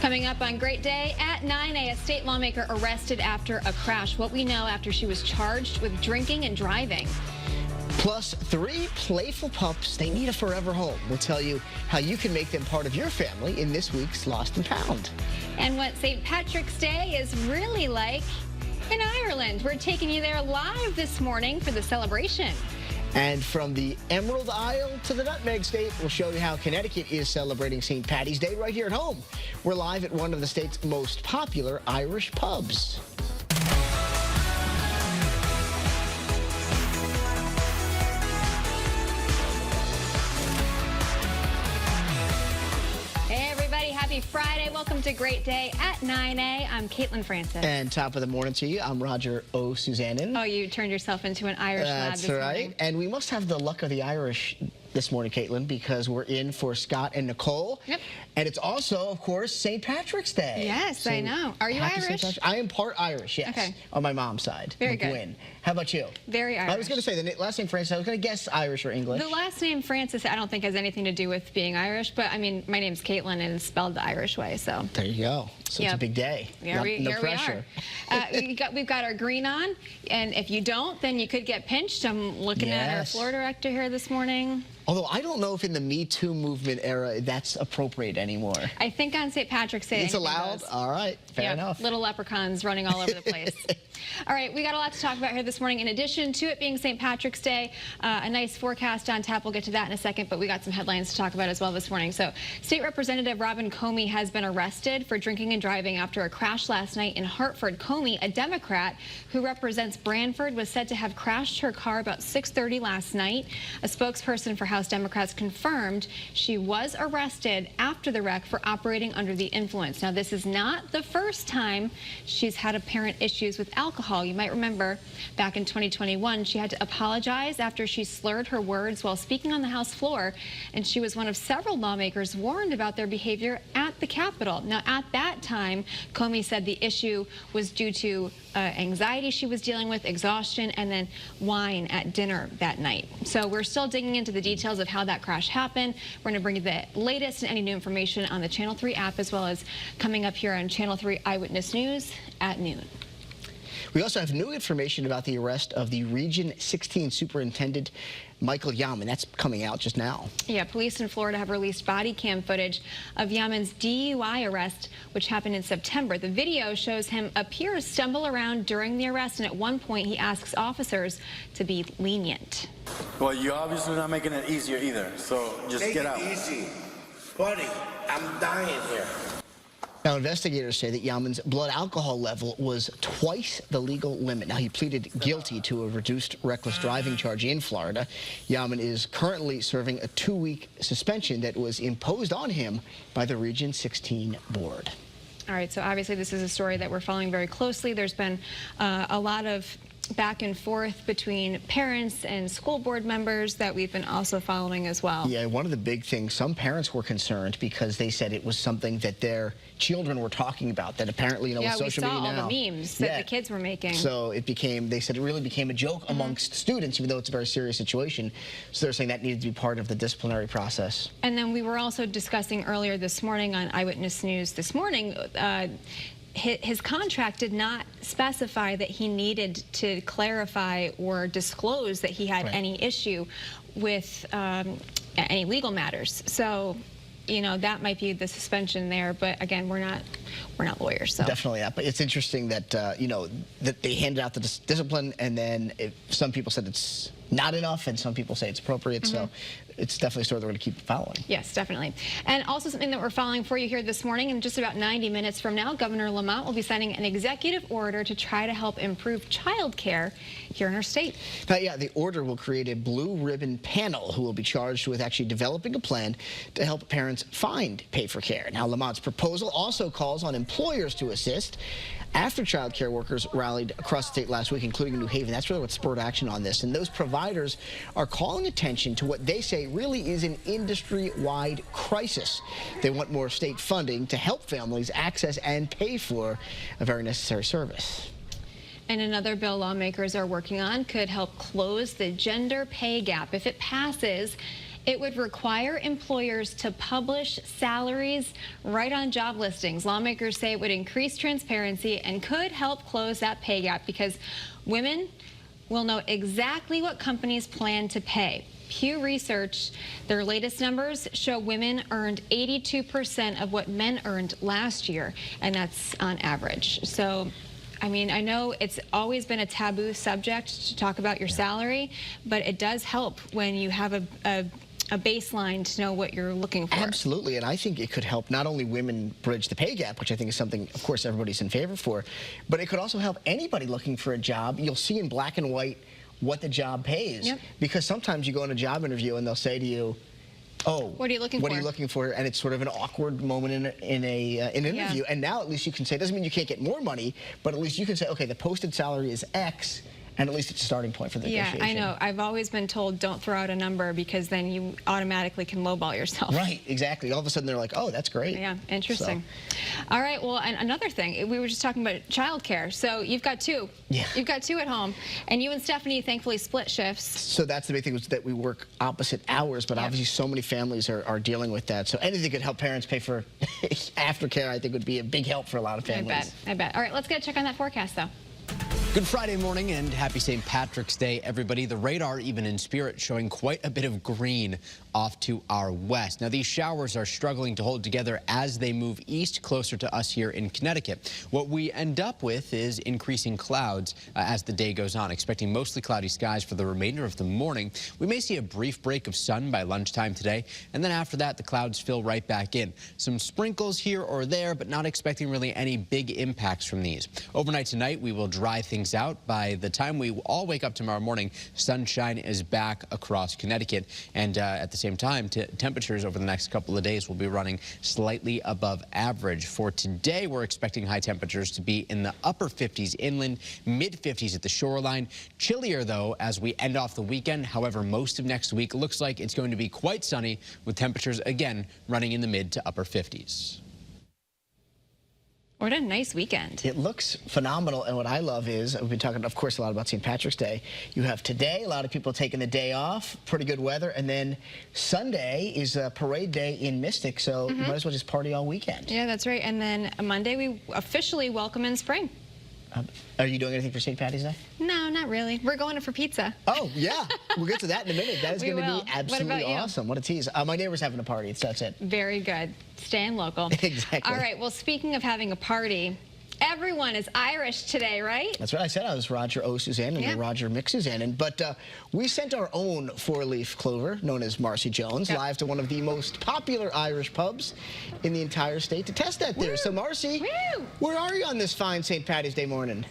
Coming up on Great Day at 9 a state lawmaker arrested after a crash. What we know after she was charged with drinking and driving. Plus, 3 playful pups, they need a forever home. We'll tell you how you can make them part of your family in this week's Lost and Found. And what St. Patrick's Day is really like in Ireland. We're taking you there live this morning for the celebration. And from the Emerald Isle to the Nutmeg State, we'll show you how Connecticut is celebrating St. Patty's Day right here at home. We're live at one of the state's most popular Irish pubs. Happy Friday. Welcome to Great Day at 9 a. I'm Caitlin Francis. And top of the morning to you, I'm Roger O. Susannon. Oh, you turned yourself into an Irish lad this morning. That's right. And we must have the luck of the Irish this morning, Caitlin, because we're in for Scott and Nicole. Yep. And it's also, of course, St. Patrick's Day. Yes, so I know. Are you Irish? I am part Irish, yes. Okay. On my mom's side. Very good. How about you? Very Irish. I was going to say the last name Francis. I was going to guess Irish or English. The last name Francis, I don't think has anything to do with being Irish, but I mean, my name's Caitlin and it's spelled the Irish way, so. There you go. So it's a big day. Yeah, no pressure. We are. We've got our green on, and if you don't, then you could get pinched. I'm looking at our floor director here this morning. Although I don't know if in the Me Too movement era that's appropriate anymore. I think on St. Patrick's Day. It's allowed? All right, fair enough. Little leprechauns running all over the place. All right, we got a lot to talk about here this morning. In addition to it being St. Patrick's Day, a nice forecast on tap. We'll get to that in a second, but we got some headlines to talk about as well this morning. So, State Representative Robin Comey has been arrested for drinking and driving after a crash last night in Hartford. Comey, a Democrat who represents Branford, was said to have crashed her car about 6:30 last night. A spokesperson for House Democrats confirmed she was arrested after the wreck for operating under the influence. Now, this is not the first time she's had apparent issues with alcohol. You might remember back in 2021, she had to apologize after she slurred her words while speaking on the House floor, and she was one of several lawmakers warned about their behavior at the Capitol. Now, at that time, Comey said the issue was due to anxiety she was dealing with, exhaustion, and then wine at dinner that night. So we're still digging into the details of how that crash happened. We're going to bring you the latest and any new information on the Channel 3 app, as well as coming up here on Channel 3 Eyewitness News at noon. We also have new information about the arrest of the Region 16 Superintendent Michael Yaman. That's coming out just now. Yeah, police in Florida have released body cam footage of Yaman's DUI arrest, which happened in September. The video shows him appear to stumble around during the arrest, and at one point he asks officers to be lenient. Well, you're obviously not making it easier either, so just get out. Take it easy. Buddy, I'm dying here. Now, investigators say that Yaman's blood alcohol level was twice the legal limit. Now, he pleaded guilty to a reduced reckless driving charge in Florida. Yaman is currently serving a 2-week suspension that was imposed on him by the Region 16 board. All right, so obviously this is a story that we're following very closely. There's been a lot of back and forth between parents and school board members that we've been also following as well. Yeah, one of the big things, some parents were concerned because they said it was something that their children were talking about, that apparently, with social media now. Yeah, we saw all the memes that the kids were making. So it became, they said it really became a joke amongst students, even though it's a very serious situation. So they're saying that needed to be part of the disciplinary process. And then we were also discussing earlier this morning on Eyewitness News this morning, his contract did not specify that he needed to clarify or disclose that he had any issue with any legal matters. So, that might be the suspension there. But again, we're not lawyers. So definitely not. But it's interesting that that they handed out the discipline, and then some people said it's not enough, and some people say it's appropriate. So it's definitely a story that we're going to keep following. Yes, definitely. And also something that we're following for you here this morning. In just about 90 minutes from now, Governor Lamont will be signing an executive order to try to help improve child care here in our state. Now, yeah, the order will create a blue ribbon panel who will be charged with actually developing a plan to help parents find pay for care. Now, Lamont's proposal also calls on employers to assist. After child care workers rallied across the state last week, including New Haven, that's really what spurred action on this. And those providers are calling attention to what they say really is an industry-wide crisis. They want more state funding to help families access and pay for a very necessary service. And another bill lawmakers are working on could help close the gender pay gap. If it passes, It would require employers to publish salaries right on job listings. Lawmakers say it would increase transparency and could help close that pay gap because women will know exactly what companies plan to pay. Pew Research, their latest numbers show women earned 82% of what men earned last year, and that's on average. So, I mean, I know it's always been a taboo subject to talk about your salary, but it does help when you have a baseline to know what you're looking for. Absolutely, and I think it could help not only women bridge the pay gap, which I think is something, of course, everybody's in favor for, but it could also help anybody looking for a job. You'll see in black and white what the job pays. Yep. Because sometimes you go in a job interview and they'll say to you, oh, what are you looking for? What are you looking for? And it's sort of an awkward moment in an interview. And now at least you can say, it doesn't mean you can't get more money, but at least you can say, okay, the posted salary is X, and at least it's a starting point for the negotiation. Yeah, I know. I've always been told don't throw out a number because then you automatically can lowball yourself. Right, exactly. All of a sudden they're like, oh, that's great. Yeah, interesting. All right, well, and another thing, we were just talking about childcare. So you've got two. Yeah. You've got two at home, and you and Stephanie thankfully split shifts. So that's the big thing, is that we work opposite hours, but obviously so many families are dealing with that. So anything could help parents pay for aftercare, I think, would be a big help for a lot of families. I bet. All right, let's get a check on that forecast, though. Good Friday morning and happy St. Patrick's Day, everybody. The radar, even in Spirit, showing quite a bit of green off to our west. Now, these showers are struggling to hold together as they move east closer to us here in Connecticut. What we end up with is increasing clouds as the day goes on, expecting mostly cloudy skies for the remainder of the morning. We may see a brief break of sun by lunchtime today, and then after that, the clouds fill right back in. Some sprinkles here or there, but not expecting really any big impacts from these. Overnight tonight, we will dry things out. By the time we all wake up tomorrow morning, sunshine is back across Connecticut, and at the same time, temperatures over the next couple of days will be running slightly above average. For today, we're expecting high temperatures to be in the upper 50s inland, mid 50s at the shoreline. Chillier, though, as we end off the weekend. However, most of next week looks like it's going to be quite sunny, with temperatures again running in the mid to upper 50s. What a nice weekend. It looks phenomenal, and what I love is, we've been talking, of course, a lot about St. Patrick's Day. You have today, a lot of people taking the day off, pretty good weather, and then Sunday is a parade day in Mystic, so you might as well just party all weekend. Yeah, that's right. And then Monday, we officially welcome in spring. Are you doing anything for St. Patty's Day? No, not really. We're going for pizza. Oh, yeah. We'll get to that in a minute. That is going to be absolutely about you? awesome. What a tease. My neighbor's having a party. That's it. Very good. Staying local. Exactly. All right. Well, speaking of having a party, everyone is Irish today, right? That's right. I said I was Roger O. Suzanne and Roger McSuzanne. But we sent our own four-leaf clover, known as Marcy Jones, live to one of the most popular Irish pubs in the entire state to test that there. So, Marcy, where are you on this fine St. Patty's Day morning?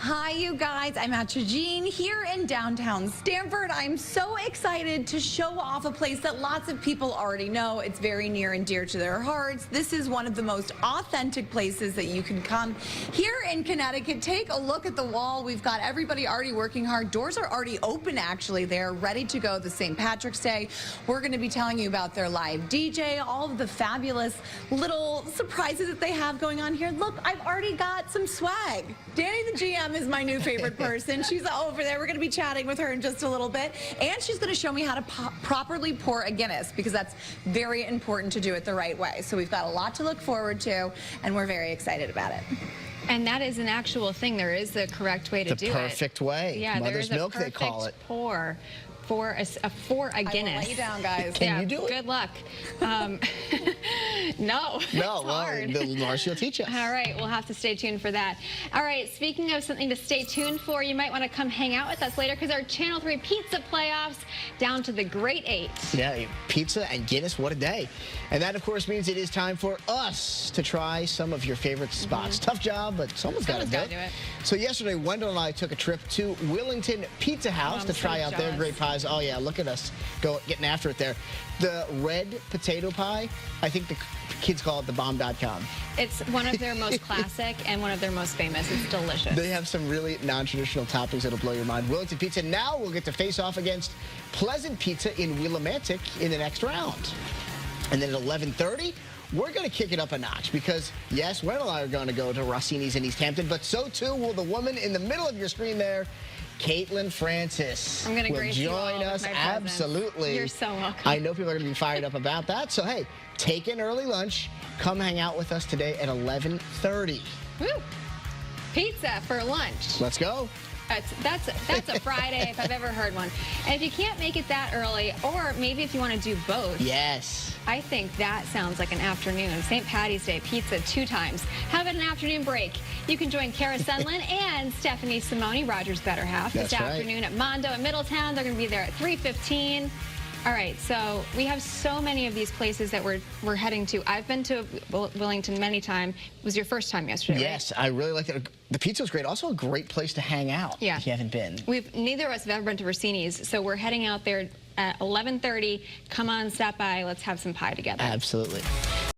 Hi, you guys. I'm at Tigin here in downtown Stamford. I'm so excited to show off a place that lots of people already know. It's very near and dear to their hearts. This is one of the most authentic places that you can come here in Connecticut. Take a look at the wall. We've got everybody already working hard. Doors are already open, actually. They're ready to go this St. Patrick's Day. We're going to be telling you about their live DJ, all of the fabulous little surprises that they have going on here. Look, I've already got some swag. Danny, the GM, is my new favorite person. She's over there. We're going to be chatting with her in just a little bit. And she's going to show me how to properly pour a Guinness, because that's very important to do it the right way. So we've got a lot to look forward to, and we're very excited about it. And that is an actual thing. There is the correct way to do it. The perfect way. Yeah, Mother's there is milk, a perfect they call it. pour for a Guinness. I will lay down, guys. Can you do it? Good luck. No, No, it's hard. well, Marcy will teach us. All right, we'll have to stay tuned for that. All right, speaking of something to stay tuned for, you might want to come hang out with us later, because our Channel 3 pizza playoffs down to the Great 8. Yeah, pizza and Guinness, what a day. And that, of course, means it is time for us to try some of your favorite spots. Tough job, but someone's got to do it. So yesterday, Wendell and I took a trip to Willington Pizza House to try out their great pies. Oh, yeah, look at us getting after it there. The red potato pie, I think the kids call it the bomb.com. It's one of their most classic and one of their most famous. It's delicious. They have some really non-traditional toppings that'll blow your mind. Willington Pizza now will get to face off against Pleasant Pizza in Willimantic in the next round. And then at 11:30, we're going to kick it up a notch, because, yes, Wendell and I are going to go to Rossini's in East Hampton, but so too will the woman in the middle of your screen there, Caitlin Francis I'm gonna will grace you all join with us. my presence. Absolutely. You're so welcome. I know people are going to be fired up about that. So, hey, take an early lunch. Come hang out with us today at 11:30. Woo! Pizza for lunch. Let's go. That's a Friday if I've ever heard one. And if you can't make it that early, or maybe if you want to do both, Yes. I think that sounds like an afternoon. St. Patty's Day pizza 2 times. Have an afternoon break. You can join Kara Sunland and Stephanie Simone, Roger's better half, this That's right. afternoon at Mondo in Middletown. They're going to be there at 3:15. All right, so we have so many of these places that we're heading to. I've been to Wellington many times. It was your first time yesterday, Yes, I really like it. The pizza was great. Also a great place to hang out Yeah. if you haven't been. Neither of us have ever been to Rossini's, so we're heading out there at 11:30. Come on, stop by. Let's have some pie together. Absolutely.